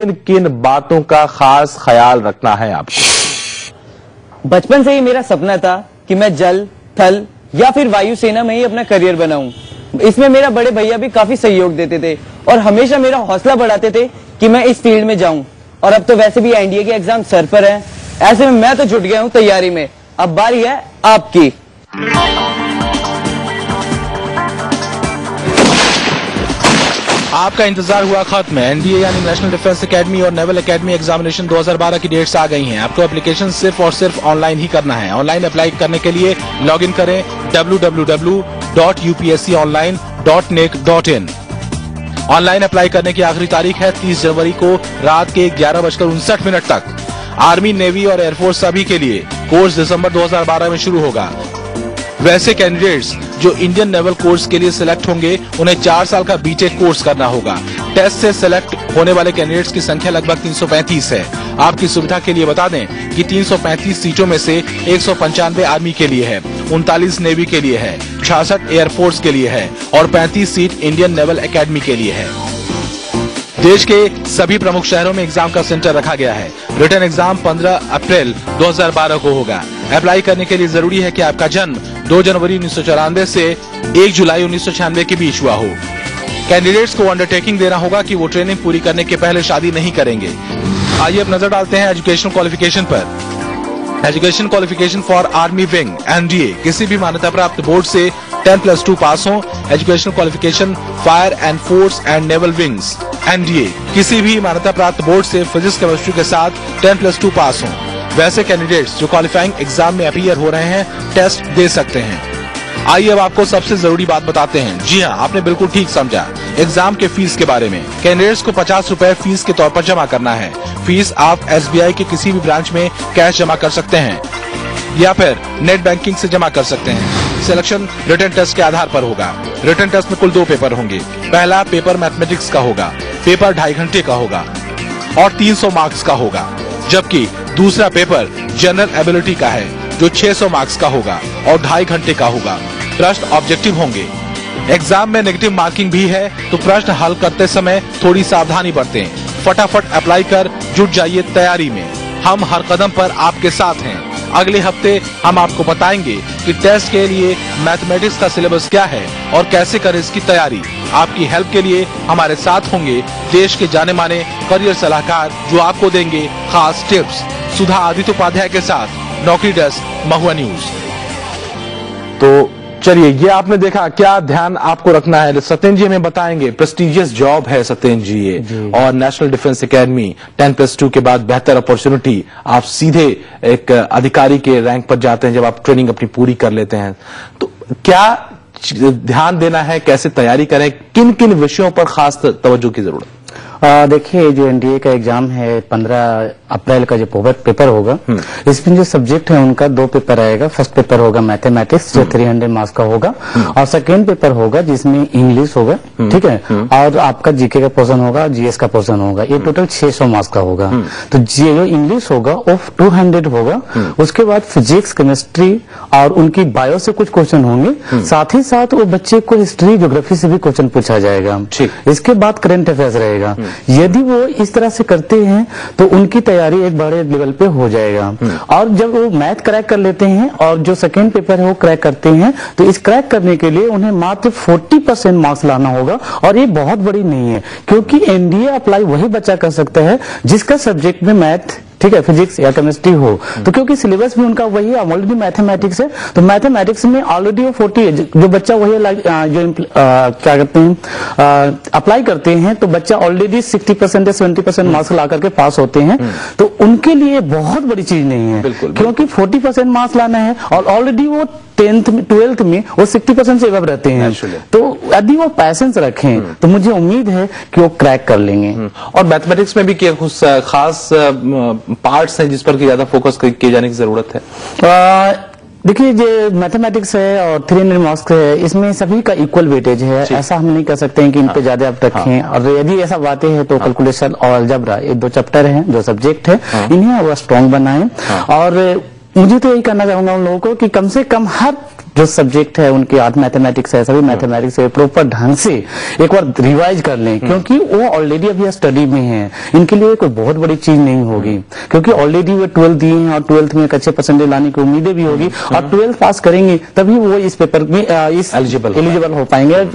किन किन बातों का खास ख्याल रखना है आपको? बचपन से ही मेरा सपना था कि मैं जल, थल या फिर वायुसेना में ही अपना करियर बनाऊं। इसमें मेरा बड़े भैया भी काफी सहयोग देते थे और हमेशा मेरा हौसला बढ़ाते थे कि मैं इस फील्ड में जाऊं। और अब तो वैसे भी एनडीए के एग्जाम सर पर है, ऐसे में मैं तो जुट गया हूं तैयारी में। अब बारी है आपकी। आपका इंतजार हुआ खत्म। एनडीए यानी नेशनल डिफेंस एकेडमी और नेवल एकेडमी एग्जामिनेशन 2012 की डेट्स आ गई हैं। आपको एप्लीकेशन सिर्फ और सिर्फ ऑनलाइन ही करना है। ऑनलाइन अप्लाई करने के लिए लॉगिन करें www.upsconline.nic.in। ऑनलाइन अप्लाई करने की आखिरी तारीख है 30 जनवरी को रात के 11:59 तक। आर्मी, नेवी और एयरफोर्स सभी के लिए कोर्स दिसंबर 2012 में शुरू होगा। वैसे कैंडिडेट्स जो इंडियन नेवल कोर्स के लिए सिलेक्ट होंगे उन्हें 4 साल का बीटेक कोर्स करना होगा। टेस्ट से सिलेक्ट होने वाले कैंडिडेट्स की संख्या लगभग 335 है। आपकी सुविधा के लिए बता दें कि 335 सीटों में से 195 आर्मी के लिए है, 39 नेवी के लिए है, 66 एयरफोर्स के लिए है और 35 सीट इंडियन नेवल एकेडमी के लिए है। देश के सभी प्रमुख शहरों में एग्जाम का सेंटर रखा गया है। रिटन एग्जाम 15 अप्रैल 2012 को होगा। अप्लाई करने के लिए जरूरी है कि आपका जन्म 2 जनवरी 1994 से 1 जुलाई 1996 के बीच हुआ हो। कैंडिडेट्स को अंडरटेकिंग देना होगा कि वो ट्रेनिंग पूरी करने के पहले शादी नहीं करेंगे। आइए अब नजर डालते हैं एजुकेशनल क्वालिफिकेशन पर। Education qualification for army wing NDA किसी भी मान्यता प्राप्त बोर्ड से 10+2 पास हो। Educational qualification fire and force and naval wings NDA किसी भी मान्यता प्राप्त बोर्ड से फिजिक्स केमिस्ट्री के साथ 10+2 पास हो। वैसे कैंडिडेट्स जो क्वालिफाइंग एग्जाम में अपीयर हो रहे हैं टेस्ट दे सकते हैं। आइए अब आपको सबसे जरूरी बात बताते हैं। जी हाँ, आपने बिल्कुल ठीक समझा, एग्जाम के फीस के बारे में। कैंडिडेट्स को 50 रुपए फीस के तौर पर जमा करना है। फीस आप एसबीआई के किसी भी ब्रांच में कैश जमा कर सकते हैं या फिर नेट बैंकिंग से जमा कर सकते हैं। सिलेक्शन रिटन टेस्ट के आधार पर होगा। रिटन टेस्ट में कुल 2 पेपर होंगे। पहला पेपर मैथमेटिक्स का होगा, पेपर 2.5 घंटे का होगा और 300 मार्क्स का होगा, जबकि दूसरा पेपर जनरल एबिलिटी का है जो 600 मार्क्स का होगा और 2.5 घंटे का होगा। प्रश्न ऑब्जेक्टिव होंगे। एग्जाम में नेगेटिव मार्किंग भी है, तो प्रश्न हल करते समय थोड़ी सावधानी बरतें। फटाफट अप्लाई कर जुट जाइए तैयारी में। हम हर कदम पर आपके साथ हैं। अगले हफ्ते हम आपको बताएंगे कि टेस्ट के लिए मैथमेटिक्स का सिलेबस क्या है और कैसे करें इसकी तैयारी। आपकी हेल्प के लिए हमारे साथ होंगे देश के जाने माने करियर सलाहकार जो आपको देंगे खास टिप्स। सुधा आदित्य उपाध्याय के साथ नौकरी डेस्क, महुआ न्यूज। तो चलिए, ये आपने देखा, क्या ध्यान आपको रखना है सत्येंद्र जी हमें बताएंगे। प्रेस्टिजियस जॉब है सत्येंद्र जी ये, और नेशनल डिफेंस एकेडमी 10+2 के बाद बेहतर अपॉर्चुनिटी। आप सीधे एक अधिकारी के रैंक पर जाते हैं जब आप ट्रेनिंग अपनी पूरी कर लेते हैं। तो क्या ध्यान देना है, कैसे तैयारी करें, किन किन विषयों पर खास तवज्जो की जरूरत? देखिए, जो एनडीए का एग्जाम है 15 अप्रैल का जो पेपर होगा, इसमें जो सब्जेक्ट है उनका 2 पेपर आएगा। फर्स्ट पेपर होगा मैथमेटिक्स जो 300 मार्क्स का होगा और सेकेंड पेपर होगा जिसमें इंग्लिश होगा, ठीक है, और आपका जीके का पोर्शन होगा, जीएस का पोर्शन होगा। ये टोटल 600 मार्क्स का होगा। तो जो इंग्लिश होगा वो 200 होगा। उसके बाद फिजिक्स, केमिस्ट्री और उनकी बायो से कुछ क्वेश्चन होंगे। साथ ही साथ वो बच्चे को हिस्ट्री, ज्योग्राफी से भी क्वेश्चन पूछा जाएगा। इसके बाद करंट अफेयर्स रहेगा। यदि वो इस तरह से करते हैं तो उनकी तैयारी एक बड़े लेवल पे हो जाएगा। और जब वो मैथ क्रैक कर लेते हैं और जो सेकेंड पेपर है वो क्रैक करते हैं, तो इस क्रैक करने के लिए उन्हें मात्र 40% मार्क्स लाना होगा। और ये बहुत बड़ी नहीं है, क्योंकि एनडीए अप्लाई वही बच्चा कर सकता है जिसका सब्जेक्ट में मैथ, ठीक है, फिजिक्स या केमिस्ट्री हो। तो क्योंकि सिलेबस भी उनका वही है, ऑलरेडी मैथमेटिक्स है, तो मैथमेटिक्स में ऑलरेडी वो 40 है। जो बच्चा वही जो क्या करते हैं अप्लाई करते हैं, तो बच्चा ऑलरेडी 60% या 70% मार्क्स ला करके पास होते हैं। तो उनके लिए बहुत बड़ी चीज नहीं है, क्योंकि 40% मार्क्स लाना है और ऑलरेडी वो 10th में 12th में वो 60% से एबव रहते हैं। तो यदि वो पैसेंस रखें तो मुझे उम्मीद है कि वो क्रैक कर लेंगे। और मैथमेटिक्स में भी कुछ खास पार्ट्स हैं जिस पर ज्यादा फोकस किए जाने की जरूरत है? देखिए, जो मैथमेटिक्स है और 300 मार्क्स है, इसमें सभी का इक्वल वेटेज है। ऐसा हम नहीं कर सकते हैं कि इन पे ज्यादा आप रखें। और यदि ऐसा बातें हैं तो कैलकुलेशन और अलजेब्रा, ये 2 चैप्टर हैं, 2 सब्जेक्ट है, इन्हें वो स्ट्रॉन्ग बनाएं। और मुझे तो यही करना चाहूंगा उन लोगों को कि कम से कम हर जो सब्जेक्ट है उनके आज मैथमेटिक्स है, सभी मैथमेटिक्स है, प्रॉपर ढंग से एक बार रिवाइज कर लें, क्योंकि वो ऑलरेडी अभी स्टडी में है, इनके लिए कोई बहुत बड़ी चीज नहीं होगी, क्योंकि ऑलरेडी वो 12th दिए हैं और 12th में एक अच्छे परसेंटेज लाने की उम्मीदें भी होगी, और 12th पास करेंगे तभी वो इस पेपर में इस एलिजिबल हो पाएंगे,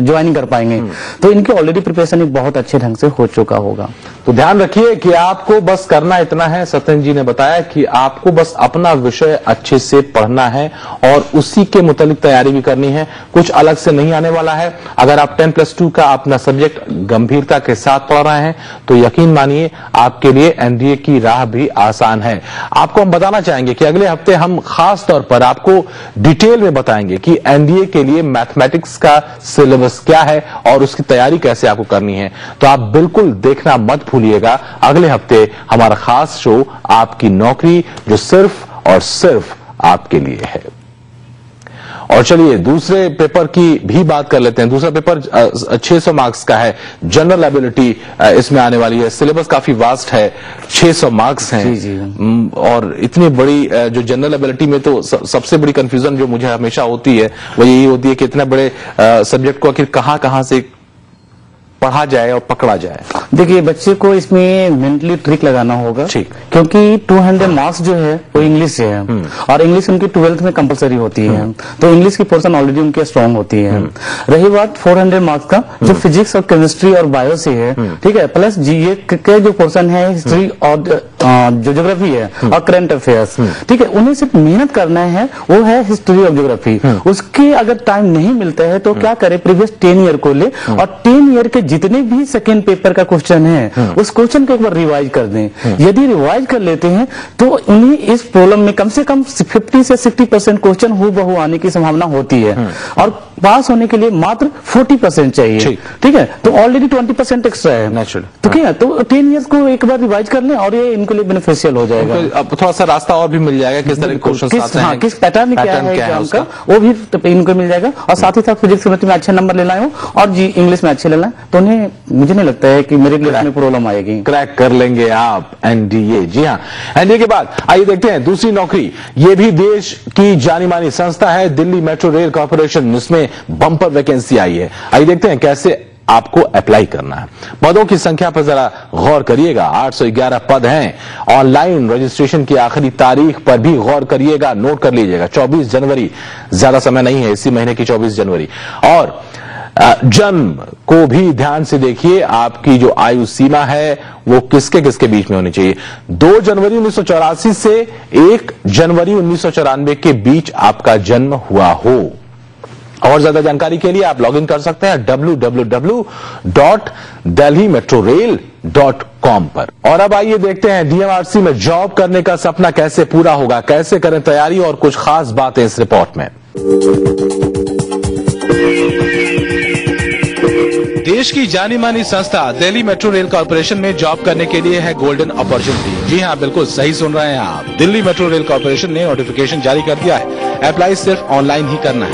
ज्वाइनिंग कर पाएंगे। तो इनकी ऑलरेडी प्रिपरेशन बहुत अच्छे ढंग से हो चुका होगा। तो ध्यान रखिए कि आपको बस करना इतना है, सत्येंद्र जी ने बताया कि आपको बस अपना विषय अच्छे से पढ़ना है और उसी के मुताबिक तैयारी भी करनी है, कुछ अलग से नहीं आने वाला है। अगर आप 10+2 का अपना सब्जेक्ट गंभीरता के साथ पढ़ रहे हैं तो यकीन मानिए आपके लिए एनडीए की राह भी आसान है। आपको हम बताना चाहेंगे कि अगले हफ्ते हम खास तौर पर आपको डिटेल में बताएंगे कि एनडीए के लिए मैथमेटिक्स का सिलेबस क्या है और उसकी तैयारी कैसे आपको करनी है। तो आप बिल्कुल देखना मत भूलिएगा अगले हफ्ते हमारा खास शो आपकी नौकरी, जो सिर्फ और सिर्फ आपके लिए है। और चलिए दूसरे पेपर की भी बात कर लेते हैं। दूसरा पेपर 600 मार्क्स का है, जनरल एबिलिटी इसमें आने वाली है। सिलेबस काफी वास्ट है, 600 मार्क्स हैं। जी। और इतनी बड़ी जो जनरल एबिलिटी में तो सबसे बड़ी कंफ्यूजन जो मुझे हमेशा होती है वो यही होती है कि इतने बड़े सब्जेक्ट को आखिर कहां से पढ़ा जाए और पकड़ा जाए। देखिए बच्चे को इसमें मेंटली ट्रिक लगाना होगा, ठीक, क्योंकि 200 मार्क्स जो है वो इंग्लिश से है और इंग्लिश उनकी 12th में कंपलसरी होती है, तो इंग्लिश की पोर्शन ऑलरेडी उनके स्ट्रांग होती है। रही बात 400 मार्क्स का, जो फिजिक्स और केमिस्ट्री और बायो से है, ठीक है, प्लस जीए के जो पोर्शन है, हिस्ट्री और जो ज्योग्राफी है और करंट अफेयर्स, ठीक है, उन्हें सिर्फ मेहनत करना है, वो है हिस्ट्री और ज्योग्राफी। उसके अगर टाइम नहीं मिलता है तो क्या करे, प्रीवियस 10 ईयर को ले और 10 ईयर के जितने भी सेकेंड पेपर का क्वेश्चन है उस क्वेश्चन को एक बार रिवाइज कर दें। यदि रिवाइज कर लेते हैं तो उन्हें इस प्रॉब्लम में कम से कम 50 से 60% क्वेश्चन हूबहू आने की संभावना होती है, और पास होने के लिए मात्र 40% चाहिए, ठीक है, तो ऑलरेडी 20% एक्स्ट्रा है नेचुरल। तो क्या, तो 10 ईयर्स को एक बार रिवाइज कर लें और ये इनके लिए बेनिफिशियल हो जाएगा। अब थोड़ा सा रास्ता और भी मिल जाएगा, किस तरह के क्वेश्चन आते हैं, किस पैटर्न क्या है एग्जाम का, वो भी इनको मिल जाएगा। और साथ ही साथ फिजिक्स में अच्छे नंबर ले लाए हो और जी इंग्लिश में अच्छे ले लाए, तो उन्हें मुझे नहीं लगता है कि मेरे लिए इसमें प्रॉब्लम आएगी, क्रैक कर लेंगे आप एनडीए। जी हाँ, एनडीए के बाद आइए देखते हैं दूसरी नौकरी। ये भी देश की जानी मानी संस्था है, दिल्ली मेट्रो रेल कॉर्पोरेशन, इसमें बम्पर वैकेंसी आई है। आइए देखते हैं कैसे आपको अप्लाई करना है। पदों की संख्या पर जरा गौर करिएगा, 811 पद हैं। ऑनलाइन रजिस्ट्रेशन की आखिरी तारीख पर भी गौर करिएगा, नोट कर लीजिएगा, 24 जनवरी, ज्यादा समय नहीं है, इसी महीने की 24 जनवरी। और जन्म को भी ध्यान से देखिए, आपकी जो आयु सीमा है वो किसके किसके बीच में होनी चाहिए। 2 जनवरी 1984 से 1 जनवरी 1994 के बीच आपका जन्म हुआ हो। और ज्यादा जानकारी के लिए आप लॉगिन कर सकते हैं www.delhimetrorail.com पर। और अब आइए देखते हैं डीएमआरसी में जॉब करने का सपना कैसे पूरा होगा, कैसे करें तैयारी, और कुछ खास बातें इस रिपोर्ट में। देश की जानी मानी संस्था दिल्ली मेट्रो रेल कॉर्पोरेशन में जॉब करने के लिए है गोल्डन अपॉर्चुनिटी। जी हाँ, बिल्कुल सही सुन रहे हैं आप, दिल्ली मेट्रो रेल कॉर्पोरेशन ने नोटिफिकेशन जारी कर दिया है। अप्लाई सिर्फ ऑनलाइन ही करना है।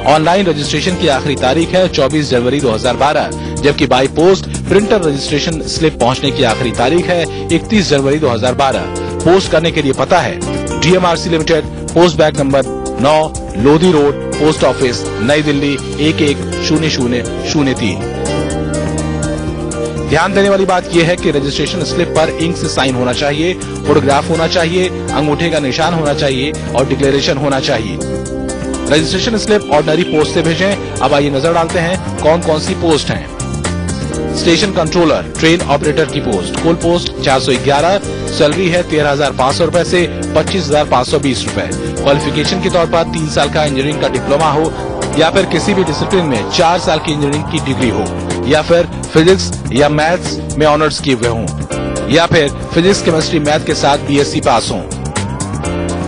ऑनलाइन रजिस्ट्रेशन की आखिरी तारीख है 24 जनवरी 2012, जबकि by post printer registration slip पहुंचने की आखिरी तारीख है 31 जनवरी 2012। पोस्ट करने के लिए पता है DMRC limited, post bag number 9, Lodhi road, post office, नई दिल्ली 110003। ध्यान देने वाली बात यह है कि रजिस्ट्रेशन स्लिप पर इंक से साइन होना चाहिए, फोटोग्राफ होना चाहिए, अंगूठे का निशान होना चाहिए और डिक्लेरेशन होना चाहिए। रजिस्ट्रेशन स्लिप ऑर्डिनरी पोस्ट से भेजें। अब आइए नजर डालते हैं कौन कौन सी पोस्ट हैं। स्टेशन कंट्रोलर, ट्रेन ऑपरेटर की पोस्ट, कुल पोस्ट 411, सैलरी है 13,500 रूपए से 25,520 रूपए। क्वालिफिकेशन के तौर पर 3 साल का इंजीनियरिंग का डिप्लोमा हो या फिर किसी भी डिसिप्लिन में 4 साल की इंजीनियरिंग की डिग्री हो, या फिर फिजिक्स या मैथ्स में ऑनर्स किए हुए हों, या फिर फिजिक्स केमिस्ट्री मैथ के साथ बीएससी पास हों।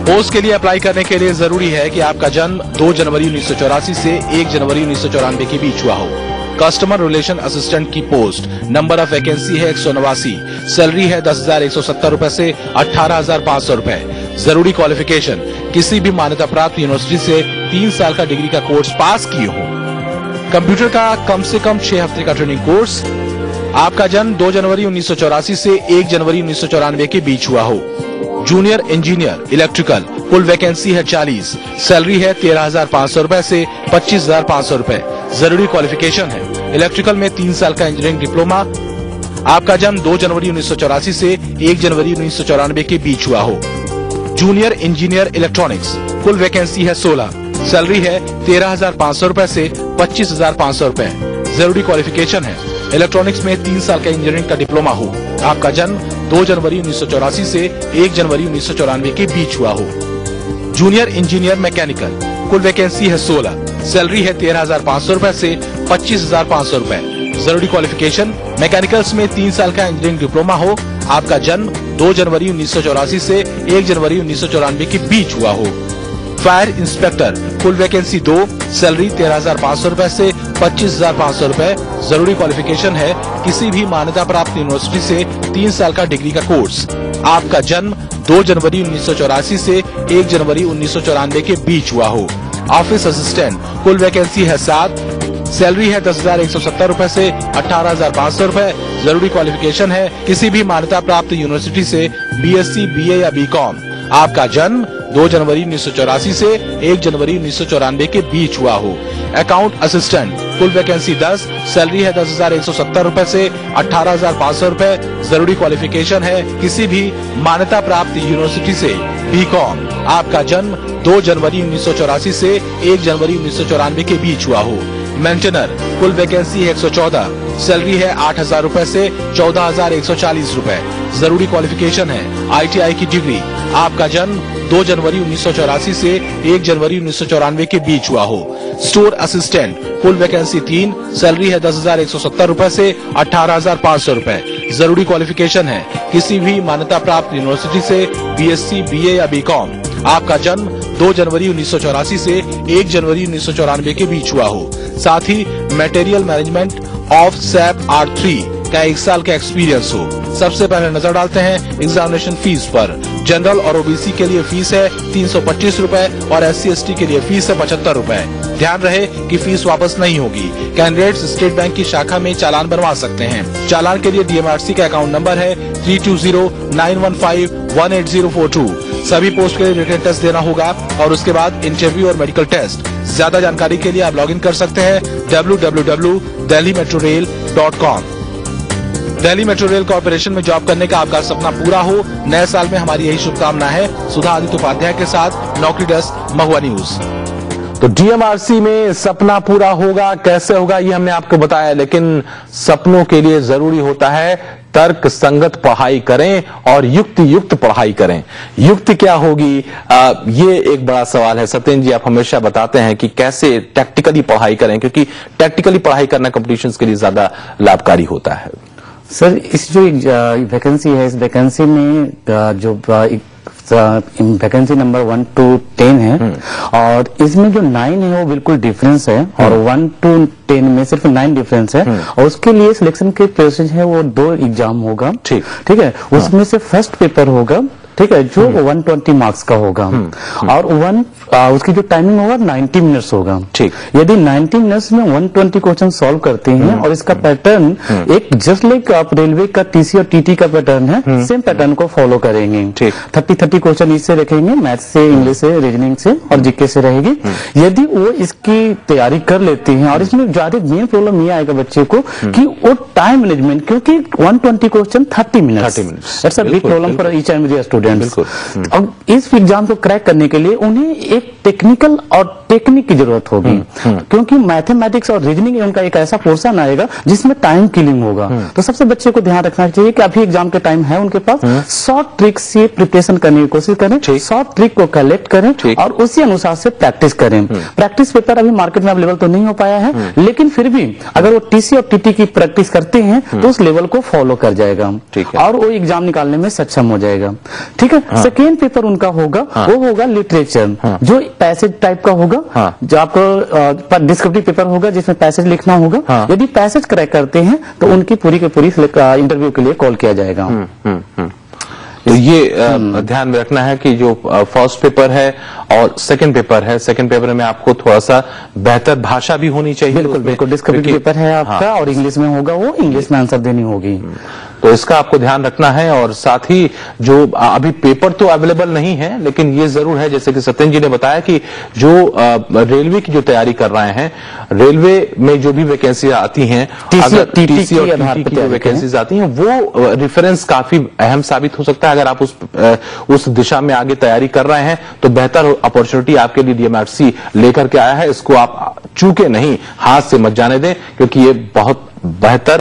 पोस्ट के लिए अप्लाई करने के लिए जरूरी है कि आपका जन्म 2 जनवरी 1984 से 1 जनवरी 1994 के बीच हुआ हो। कस्टमर रिलेशन असिस्टेंट की पोस्ट, नंबर ऑफ वैकेंसी है 189, सैलरी है 10,170 रूपए से 18,500 रूपए। जरूरी क्वालिफिकेशन, किसी भी मान्यता प्राप्त यूनिवर्सिटी से 3 साल का डिग्री का कोर्स पास किए हो। कंप्यूटर का कम से कम 6 हफ्ते का ट्रेनिंग कोर्स। आपका जन्म 2 जनवरी 1984 से 1 जनवरी 1994 के बीच हुआ हो। जूनियर इंजीनियर इलेक्ट्रिकल कुल वैकेंसी है 40, सैलरी है 13,500 रुपए से 25,500 रुपए। जरूरी क्वालिफिकेशन है इलेक्ट्रिकल में 3 साल का इंजीनियरिंग डिप्लोमा। आपका जन्म 2 जनवरी 1984 से 1 जनवरी 1994 के बीच हुआ हो। जूनियर इंजीनियर इलेक्ट्रॉनिक्स कुल वैकेंसी है 16, सैलरी है 13,500 रुपए से 25,500 रुपए। जरूरी क्वालिफिकेशन है इलेक्ट्रॉनिक्स में 3 साल का इंजीनियरिंग का डिप्लोमा हो। आपका जन्म 2 जनवरी 1984 से 1 जनवरी 1994 के बीच हुआ हो। जूनियर इंजीनियर मैकेनिकल कुल वैकेंसी है 16, सैलरी है 13,500 रुपए से 25,500 रुपए। जरूरी क्वालिफिकेशन मैकेनिकल्स में 3 साल का इंजीनियरिंग डिप्लोमा हो। आपका जन्म 2 जनवरी 1984 से 1 जनवरी 1994 के बीच हुआ हो। फायर इंस्पेक्टर कुल वैकेंसी 2, सैलरी 13,500 रुपए से 25,500 रुपए। जरूरी क्वालिफिकेशन है किसी भी मान्यता प्राप्त यूनिवर्सिटी से 3 साल का डिग्री का कोर्स। आपका जन्म 2 जनवरी 1984 से 1 जनवरी 1994 के बीच हुआ हो। ऑफिस असिस्टेंट कुल वैकेंसी है 7, सैलरी है 10,170 रुपए से 18,500 रुपए। जरूरी क्वालिफिकेशन है किसी भी मान्यता प्राप्त यूनिवर्सिटी से बीएससी, बीए या बीकॉम। आपका जन्म 2 जनवरी 1984 से 1 जनवरी 1994 के बीच हुआ हो। अकाउंट असिस्टेंट कुल वैकेंसी 10, सैलरी है 10,170 रुपए से 18,500 रुपए। जरूरी क्वालिफिकेशन है किसी भी मान्यता प्राप्त यूनिवर्सिटी से बीकॉम। आपका जन्म 2 जनवरी 1984 से 1 जनवरी 1994 के बीच हुआ हो। मेंटेनर कुल वैकेंसी 114, सैलरी है 8,000 रुपए से 14,140 रुपए। जरूरी क्वालिफिकेशन है आईटीआई की डिग्री। आपका जन्म 2 जनवरी 1984 से 1 जनवरी 1994 के बीच हुआ हो। स्टोर असिस्टेंट कुल वैकेंसी 3, सैलरी है 10,170 रुपए से 18,500 रुपए। जरूरी क्वालिफिकेशन है किसी भी मान्यता प्राप्त यूनिवर्सिटी से बीएससी, बीए या बीकॉम। आपका जन्म 2 जनवरी 1984 से 1 जनवरी 1994 के बीच हुआ हो। साथ ही material management of SAP R3 का 1 साल का एक्सपीरियंस हो। सबसे पहले नजर डालते हैं एग्जामिनेशन फीस पर। जनरल और ओबीसी के लिए फीस है 325 रुपए और SC/ST के लिए फीस है 75 रुपए। ध्यान रहे कि फीस वापस नहीं होगी। कैंडिडेट्स स्टेट बैंक की शाखा में चालान बनवा सकते हैं। चालान के लिए DMRC का अकाउंट नंबर है 320915180042। सभी पोस्ट के लिए रिटन टेस्ट देना होगा और उसके बाद इंटरव्यू और मेडिकल टेस्ट। ज्यादा जानकारी के लिए आप लॉगिन कर सकते हैं www.delhimetrorail.com। Delhi metro rail corporation में जॉब करने का आपका सपना पूरा हो। नए साल में हमारी यही शुभकामना है। सुधा आदित्य उपाध्याय के साथ नौकरी डेस्क, महुआ न्यूज। तो DMRC में सपना पूरा होगा, कैसे होगा ये हमने आपको बताया, लेकिन सपनों के लिए जरूरी होता है तर्क संगत पढ़ाई करें और युक्त पढ़ाई करें। युक्ति क्या होगी, ये एक बड़ा सवाल है। सत्येंद्र जी, आप हमेशा बताते हैं कि कैसे टैक्टिकली पढ़ाई करें, क्योंकि टैक्टिकली पढ़ाई करना कॉम्पिटिशन्स के लिए ज्यादा लाभकारी होता है। सर, इस जो वैकेंसी है, इस वैकेंसी में जो वैकेंसी नंबर 1 to 10 है और इसमें जो 9 है वो बिल्कुल डिफरेंस है और 1 to 10 में सिर्फ 9 डिफरेंस है और उसके लिए सिलेक्शन के प्रोसेस है वो 2 एग्जाम होगा। ठीक है, उसमें से फर्स्ट पेपर होगा, ठीक है, जो 120 मार्क्स का होगा और उसकी जो टाइमिंग होगा 90 मिनट्स होगा। ठीक, यदि 90 मिनट्स में 120 क्वेश्चन सॉल्व करते हैं और इसका पैटर्न एक जस्ट लाइक आप रेलवे का TC और TT का पैटर्न है, सेम पैटर्न को फॉलो करेंगे। 30 क्वेश्चन इससे रखेंगे, मैथ से, इंग्लिश से, रीजनिंग से और जीके से रहेगी। यदि वो इसकी तैयारी कर लेते हैं और इसमें ज्यादा मेन प्रॉब्लम ये आएगा बच्चे को कि वो टाइम मैनेजमेंट, क्योंकि 120 question 30 minutes, that's a big problem for each and every student. अब इस एग्जाम को क्रैक करने के लिए उन्हें एक टेक्निकल और टेक्निक की जरूरत होगी, क्योंकि मैथमेटिक्स और रीजनिंग उनका एक ऐसा पोर्शन आएगा जिसमें टाइम किलिंग होगा। तो सबसे बच्चे को ध्यान रखना चाहिए कि अभी एग्जाम के टाइम है उनके पास, शॉर्ट ट्रिक से प्रिपरेशन करने की कोशिश करें, शॉर्ट ट्रिक को कलेक्ट करें और उसी अनुसार से प्रैक्टिस करें। प्रैक्टिस पेपर अभी मार्केट में अवेलेबल तो नहीं हो पाया है, लेकिन फिर भी अगर वो TC और TT की प्रैक्टिस करते हैं तो उस लेवल को फॉलो कर जाएगा और वो एग्जाम निकालने में सक्षम हो जाएगा। ठीक है, सेकेंड पेपर उनका होगा वो होगा लिटरेचर, जो पैसेज टाइप का होगा, जो आपको डिस्क्रिप्टिव पेपर होगा जिसमें पैसेज लिखना होगा। यदि पैसेज क्रैक करते हैं तो उनकी पूरी की पूरी इंटरव्यू के लिए कॉल किया जाएगा। तो ये ध्यान में रखना है कि जो फर्स्ट पेपर है और सेकंड पेपर है, सेकंड पेपर में आपको थोड़ा सा बेहतर भाषा भी होनी चाहिए। बिल्कुल बिल्कुल, डिस्क्रिप्टिव पेपर है आपका और इंग्लिश में होगा, वो इंग्लिश में आंसर देनी होगी। तो इसका आपको ध्यान रखना है। और साथ ही जो अभी पेपर तो अवेलेबल नहीं है, लेकिन ये जरूर है जैसे कि सत्येंद्र जी ने बताया कि जो रेलवे की जो तैयारी कर रहे हैं, रेलवे में जो भी वैकेंसी आती हैं, अगर टीसी और टीटी की जो वैकेंसीज आती हैं, वो रेफरेंस काफी अहम साबित हो सकता है। अगर आप उस दिशा में आगे तैयारी कर रहे हैं तो बेहतर अपॉर्चुनिटी आपके लिए डीएमआरसी लेकर के आया है। इसको आप चूके नहीं, हाथ से मत जाने दें, क्योंकि ये बहुत बेहतर